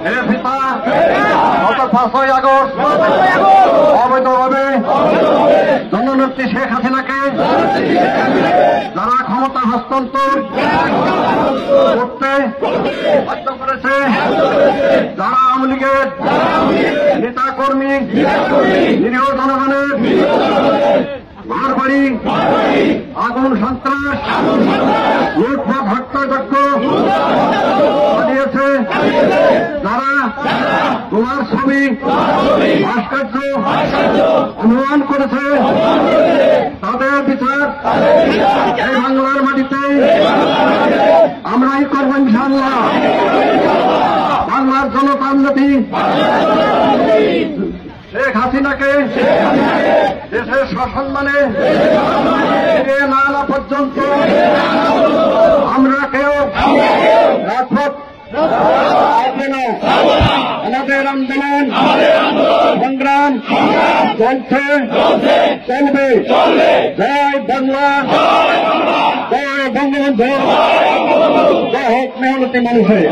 গত 5ই আগস্ট অবৈধভাবে জননেত্রী শেখ হাসিনাকে যারা ক্ষমতা হস্তান্তর করতে বাধ্য করেছে, যারা আওয়ামী লীগের নেতা কর্মী নিরীহ জনগণের ঘর বাড়ি আগুন সন্ত্রাস লুটপাট হত্যাযজ্ঞ চালিয়েছে, যারা তোমার ছবি ভাস্কর্য অনুমান করেছে, তাদের বিচার এই বাংলার মাটিতে আমরাই করব ইনশাআল্লাহ। বাংলার জনতার নেত্রী শেখ হাসিনাকে দেশের সসম্মানে ফিরিয়ে না আনা পর্যন্ত আমরা কেউ রাজপথ আসবে না। আমাদের আন্দোলন সংগ্রাম চলছে, চলবে। জয় বাংলা, জয় বঙ্গবন্ধু, জয় হোক মেহনতি মানুষের।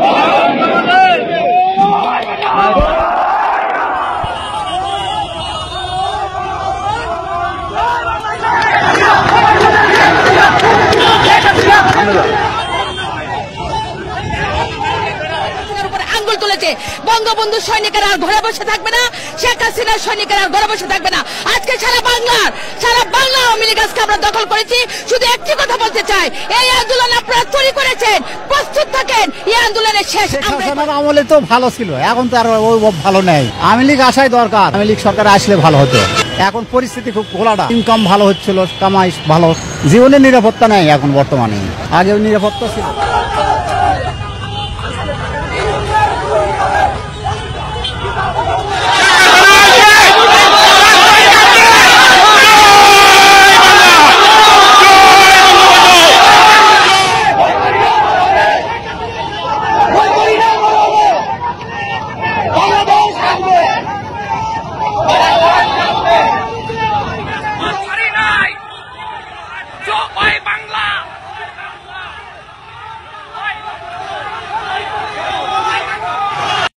আঙ্গুল তুলেছে। বঙ্গবন্ধু সৈনিকেরা আর ঘরে বসে থাকবে না, শেখ হাসিনার সৈনিকেরা আর ঘরে বসে থাকবে না। আজকে সারা বাংলা আওয়ামী লীগ আজকে আমরা দখল করেছি। শুধু একটি কথা বলতে চাই, এই আন্দোলন আপনারা তৈরি করেছেন, প্রস্তুত থাকেন। এই আন্দোলনের শেষ আমলে তো ভালো ছিল, এখন তো আর ভালো নেই। আওয়ামী লীগ আসাই দরকার, আওয়ামী লীগ সরকার আসলে ভালো হতো। এখন পরিস্থিতি খুব ঘোলাটা, ইনকাম ভালো হচ্ছিল, কামাই ভালো, জীবনের নিরাপত্তা নেই এখন বর্তমানে, আগেও নিরাপত্তা ছিল।